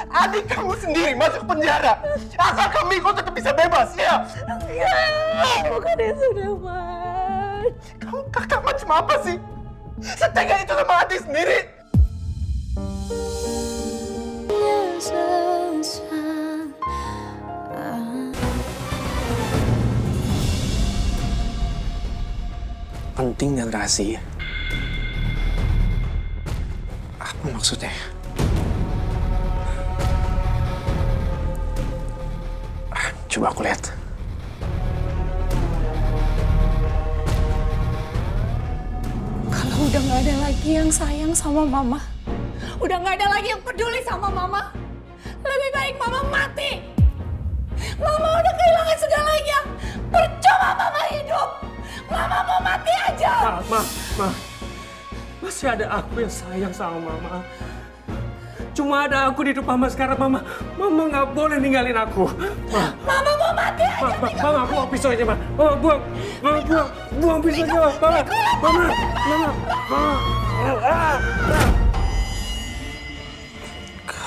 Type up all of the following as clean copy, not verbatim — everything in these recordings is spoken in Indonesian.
Adik kamu sendiri masuk penjara. Asal Kamiko tetap bisa bebas, ya? Enggak, bukan itu, Devan. Kamu kakak macam apa sih? Setega itu sama adik sendiri. Penting dan rahasia. Apa maksudnya? Coba aku lihat. Kalau udah nggak ada lagi yang sayang sama Mama, udah nggak ada lagi yang peduli sama Mama, lebih baik Mama mati. Mama udah kehilangan segalanya. Percuma Mama hidup. Mama mau mati aja. Ma. Masih ada aku yang sayang sama Mama. Cuma ada aku di hidup Mama sekarang, Mama. Mama nggak boleh ninggalin aku. Mama mau mati aja. Mama, buang pisaunya, Ma. Mama, buang pisaunya, Ma. Mama.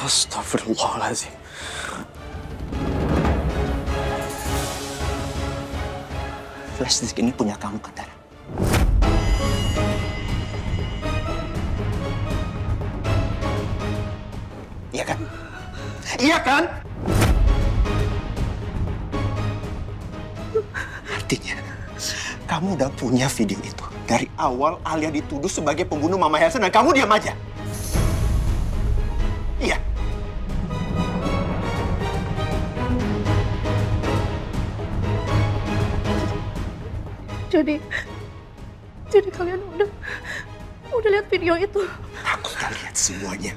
Astagfirullahaladzim. Flash disk ini punya kamu, Katara. Iya kan? Iya kan? Artinya, kamu udah punya video itu. Dari awal Alia dituduh sebagai pembunuh Mama Helsa dan kamu diam aja. Iya. Jadi kalian udah lihat video itu? Aku udah lihat semuanya.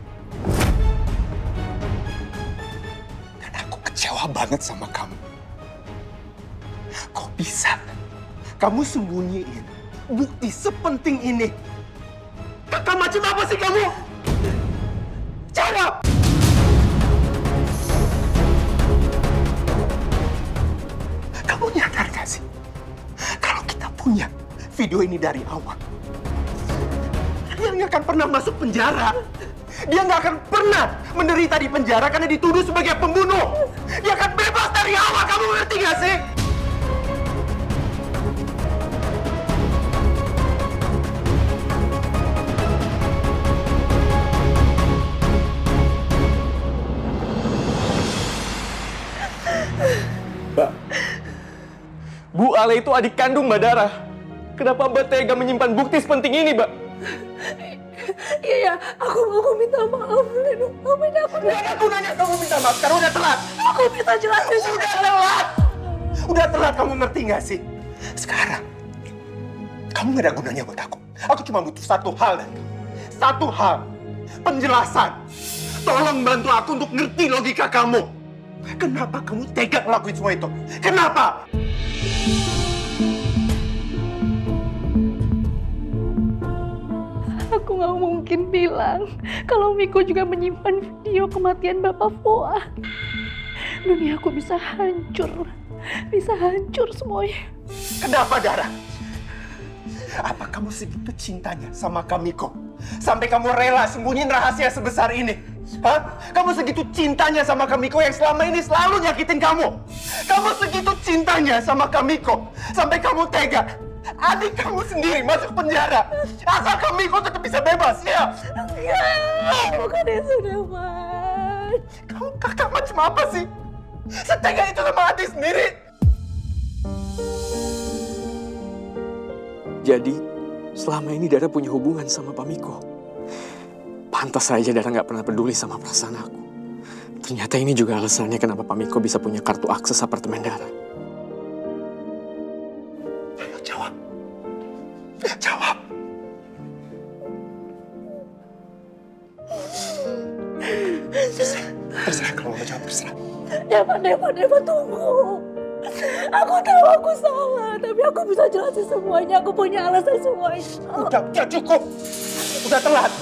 Dan aku kecewa banget sama kamu. Kok bisa kamu sembunyiin bukti sepenting ini? Kakak macam apa sih kamu? Jawab! Kamu nyadar gak sih? Kalau kita punya video ini dari awal, dia nggak akan pernah masuk penjara. Dia nggak akan pernah menderita di penjara karena dituduh sebagai pembunuh. Dia akan bebas dari awal. Kamu ngerti gak sih? Mbak, Bu Ale itu adik kandung Mbak Dara. Kenapa Mbak tega menyimpan bukti sepenting ini, Mbak? Iya, aku minta maaf, Reno. Aku Nggak ada gunanya kamu minta maaf, karena udah telat. Aku minta jelasin. Udah telat. Udah telat, kamu ngerti gak sih? Sekarang, kamu gak ada gunanya buat aku. Aku cuma butuh satu hal dari kamu. Satu hal. Penjelasan. Tolong bantu aku untuk ngerti logika kamu. Kenapa kamu tega ngelakuin semua itu? Kenapa? Aku nggak mungkin bilang kalau Miko juga menyimpan video kematian Bapak Fuad. Dunia aku bisa hancur semuanya. Kenapa, Dara? Apa kamu segitu cintanya sama Kamiko? Sampai kamu rela sembunyiin rahasia sebesar ini? Hah? Kamu segitu cintanya sama Kamiko yang selama ini selalu nyakitin kamu? Kamu segitu cintanya sama Kamiko sampai kamu tega adik kamu sendiri masuk penjara asal Kamiko tetap bisa bebas, ya? Enggak, bukan itu, Devan. Kamu kakak macam apa sih? Setega itu sama adik sendiri. Jadi, selama ini Dara punya hubungan sama Pak Miko. Pantas saja Dara nggak pernah peduli sama perasaan aku. Ternyata ini juga alasannya kenapa Pak Miko bisa punya kartu akses apartemen Dara. Ayo jawab. Jawab. Terserah kalau mau jawab, terserah. Devan, tunggu. Aku tahu aku salah, tapi aku bisa jelasin semuanya. Aku punya alasan semuanya. Udah cukup. Udah telat.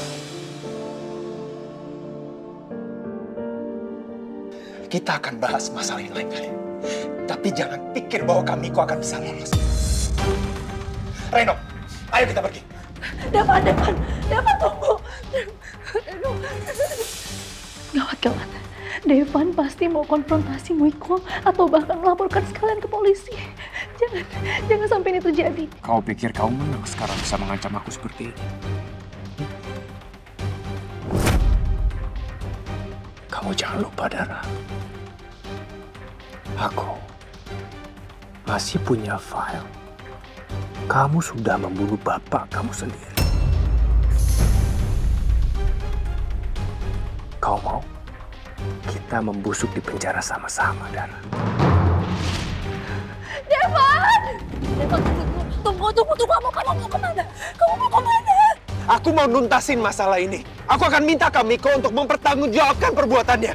Kita akan bahas masalah ini lain kali. Tapi jangan pikir bahwa Kamiko akan bisa lolos. Reno, ayo kita pergi. Devan, tunggu. Gawat. Devan pasti mau konfrontasi Miko atau bahkan melaporkan sekalian ke polisi. Jangan sampai ini terjadi. Kau pikir kau menang sekarang bisa mengancam aku seperti ini? Kamu jangan lupa, Dara. Aku masih punya file. Kamu sudah membunuh bapak kamu sendiri. Kau mau kita membusuk di penjara sama-sama, Dara? Devan, tunggu. Kamu mau kemana? Aku mau nuntasin masalah ini. Aku akan minta Kak Miko untuk mempertanggungjawabkan perbuatannya.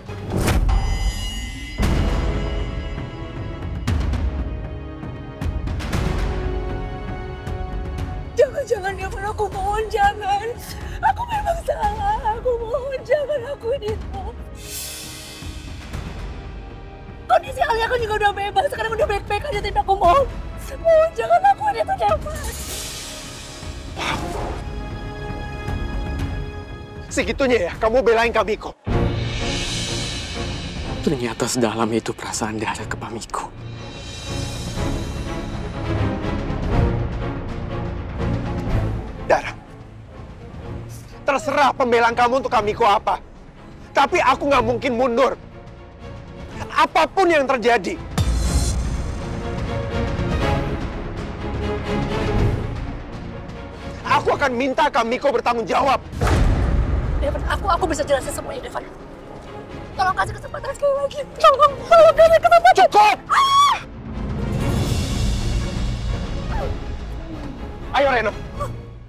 Jangan, Devan, aku mohon jangan. Aku memang salah, aku mohon jangan lakuin itu. Kondisi Alia kan juga udah bebas, sekarang udah baik-baik aja, Tin. Aku mohon jangan lakuin itu, Devan. Segitunya ya, kamu belain Kak Miko. Ternyata sedalam itu perasaan Dara ke Pamiko. Dara, terserah pembelaan kamu untuk Kak Miko apa. Tapi aku nggak mungkin mundur. Apapun yang terjadi. Aku akan minta Kak Miko bertanggung jawab. Devan, aku bisa jelasin semuanya, Devan. Tolong kasih kesempatan sekali lagi. Tolong kasih kesempatan. Cukup! Ayo, Reno.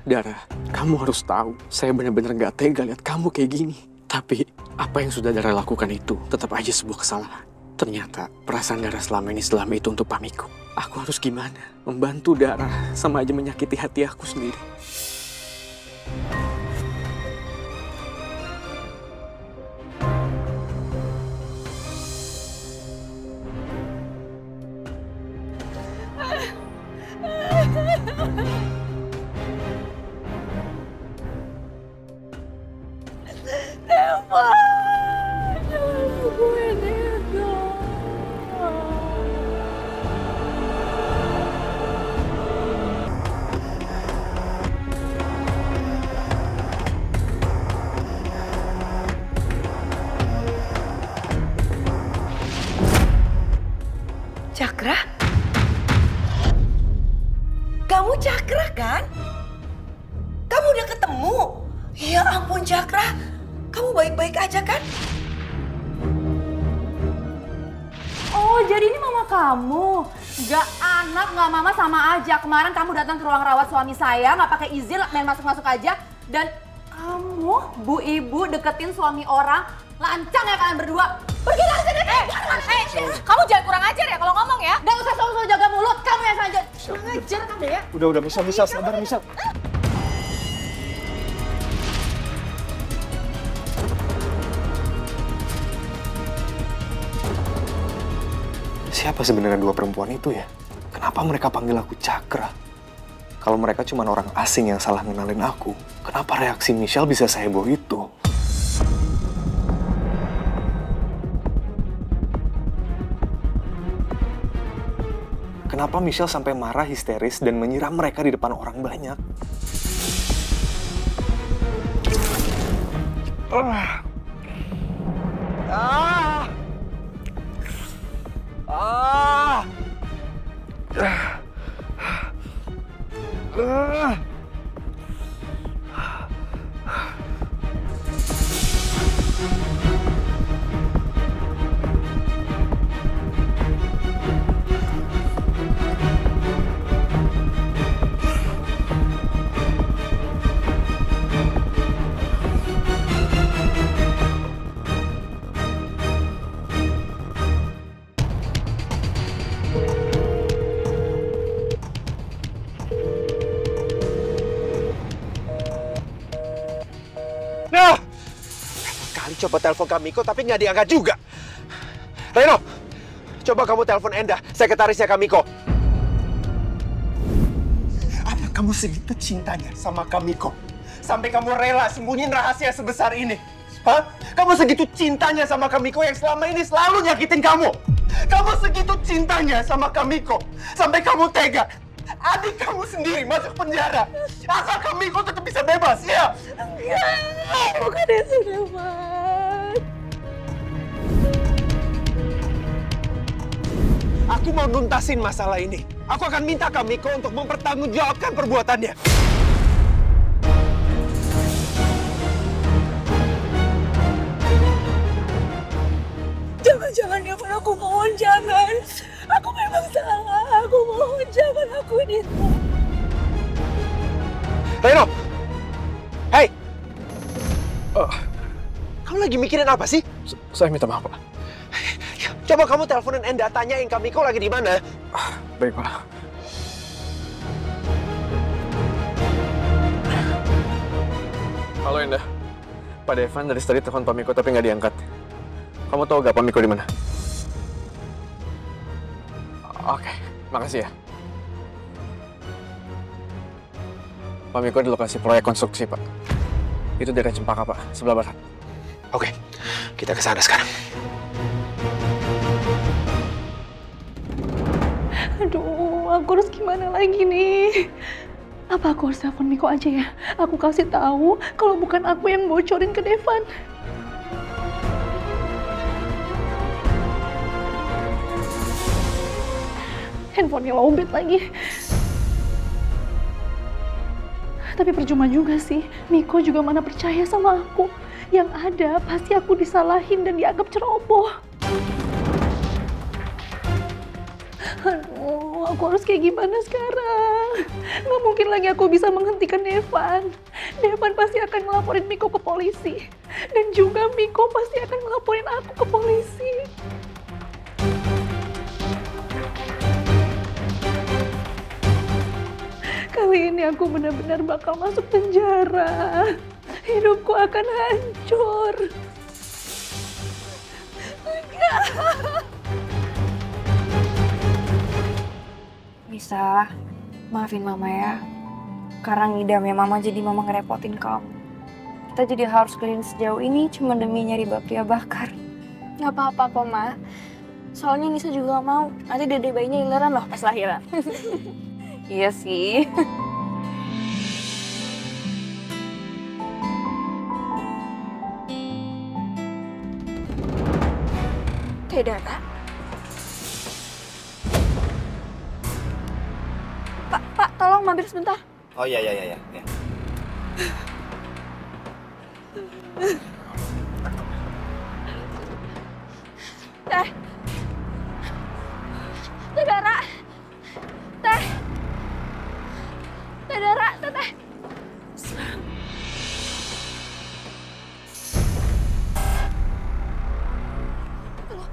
Dara, kamu harus tahu, saya benar-benar gak tega lihat kamu kayak gini. Tapi, apa yang sudah Dara lakukan itu tetap aja sebuah kesalahan. Ternyata, perasaan Dara selama itu untuk Pamiko. Aku harus gimana? Membantu Dara sama aja menyakiti hati aku sendiri. Cakra? Kamu Cakra kan? Kamu udah ketemu? Ya ampun Cakra, kamu baik-baik aja kan? Oh, jadi ini mama kamu? Gak anak, gak mama sama aja. Kemarin kamu datang ke ruang rawat suami saya, gak pakai izin, main masuk-masuk aja. Dan kamu, bu ibu, deketin suami orang, lancang ya kalian berdua. Pergi dari sini! Kamu jangan kurang ajar ya kalau ngomong ya. Gak usah selalu jaga mulut, kamu yang saja. Kurang ajar kamu ya. Udah, Misal, sabar, Misal. Siapa sebenarnya dua perempuan itu ya? Kenapa mereka panggil aku Cakra? Kalau mereka cuma orang asing yang salah ngenalin aku, kenapa reaksi Michelle bisa seheboh itu? Kenapa Michelle sampai marah histeris dan menyiram mereka di depan orang banyak? Nah, kali coba telepon Kak Miko tapi nggak diangkat juga. Reno, coba kamu telepon Enda, sekretarisnya Kak Miko. Apa kamu segitu cintanya sama Kak Miko? Sampai kamu rela sembunyiin rahasia sebesar ini? Hah? Kamu segitu cintanya sama Kamiko yang selama ini selalu nyakitin kamu. Kamu segitu cintanya sama Kamiko sampai kamu tega adik kamu sendiri masuk penjara asal Kamiko tetap bisa bebas, ya? Enggak, bukan itu, Devan. Aku mau nuntasin masalah ini. Aku akan minta Kamiko untuk mempertanggungjawabkan perbuatannya. Jangan, Devan, aku mohon, jangan. Aku memang salah, aku mohon, jangan lakuin itu. Reno! Hei! Kamu lagi mikirin apa sih? Saya minta maaf, Pak. Coba kamu teleponin Enda, tanyain Kamiko lagi di mana. Baik, Pak. Halo, Enda. Pak Devan dari tadi telepon Pak Miko tapi nggak diangkat. Kamu tahu gak Pak Miko di mana? Oke, makasih ya. Pak Miko di lokasi proyek konstruksi, Pak. Itu daerah Cempaka, Pak, sebelah barat. Oke, kita ke sana sekarang. Aduh, aku harus gimana lagi nih? Apa aku harus telepon Miko aja ya? Aku kasih tahu kalau bukan aku yang bocorin ke Devan. Handphonenya lowbat lagi. Tapi percuma juga sih. Miko juga mana percaya sama aku. Yang ada pasti aku disalahin dan dianggap ceroboh. Aduh, aku harus kayak gimana sekarang? Nggak mungkin lagi aku bisa menghentikan Devan. Devan pasti akan melaporin Miko ke polisi. Dan juga Miko pasti akan melaporin aku ke polisi. Kali ini aku benar-benar bakal masuk penjara. Hidupku akan hancur. Bisa, maafin Mama ya. Karena ngidamnya Mama jadi Mama ngerepotin kamu. Kita jadi harus keliling sejauh ini cuma demi nyari bapia bakar. Gak apa-apa kok, Ma. Soalnya Nisa juga gak mau. Nanti dede bayinya ileran loh pas lahiran. Iya sih. Tidak, Kak. Pak, tolong mampir sebentar. Oh iya. Teh. Teh Dara. Teh. Teh Dara, teh.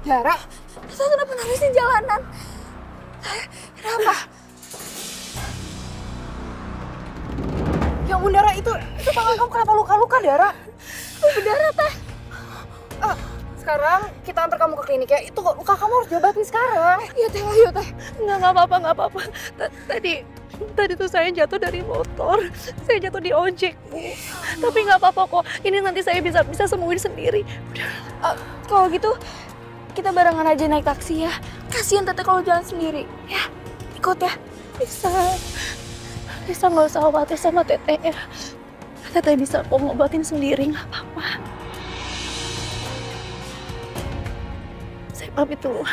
Dara, Teh kenapa nangis di jalanan? Kenapa? Yang Bundara itu tangan kamu kenapa luka-luka, Dara? Berdarah, Teh. Sekarang kita antar kamu ke klinik ya. Itu luka kamu harus diobatin sekarang. Iya, Teh, ayo, Teh. Nggak apa-apa. Tadi tuh saya jatuh dari motor. Saya jatuh di ojek, Bu. Tapi nggak apa-apa kok. Ini nanti saya bisa sembuhin sendiri. Udah. Kalau gitu, kita barengan aja naik taksi ya. Kasihan Teteh kalau jalan sendiri. Ya, ikut ya. Bisa nggak usah khawatir sama Teteh ya. Teteh bisa kok ngobatin sendiri, nggak apa-apa. Saya pamit dulu.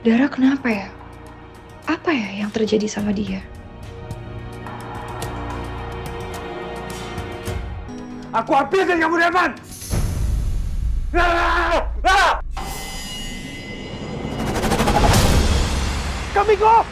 Dara kenapa ya? Apa ya yang terjadi sama dia? Aku habisin kamu, Devan! Kamiko!